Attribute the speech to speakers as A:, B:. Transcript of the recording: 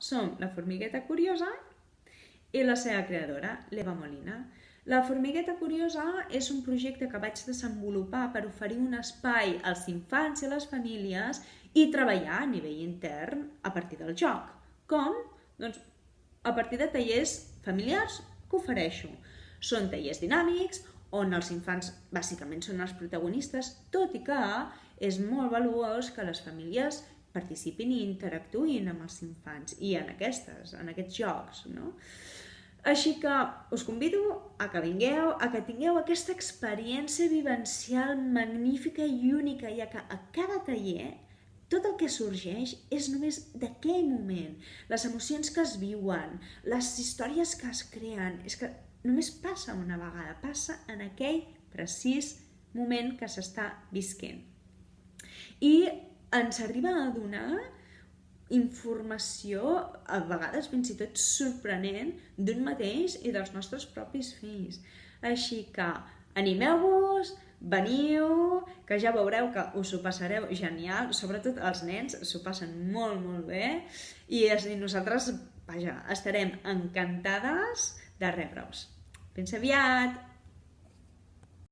A: som la Formigueta Curiosa i la seva creadora, l'Eva Molina. La Formigueta Curiosa és un projecte que vaig desenvolupar per oferir un espai als infants i a les famílies i treballar a nivell intern a partir del joc. Com? Doncs a partir de tallers familiars que ofereixo. Són tallers dinàmics, on els infants bàsicament són els protagonistes, tot i que és molt valuós que les famílies participin i interactuïn amb els infants i en aquests jocs, no? Així que us convido a que vingueu, a que tingueu aquesta experiència vivencial magnífica i única, ja que a cada taller tot el que sorgeix és només d'aquell moment. Les emocions que es viuen, les històries que es creen, és que només passa una vegada, passa en aquell precís moment que s'està visquent. I ens arriba a donar informació, a vegades fins i tot sorprenent, d'un mateix i dels nostres propis fills. Així que animeu-vos, veniu, que ja veureu que us ho passareu genial, sobretot els nens s'ho passen molt, molt bé, i nosaltres, vaja, estarem encantades de rebre-us. Fins aviat!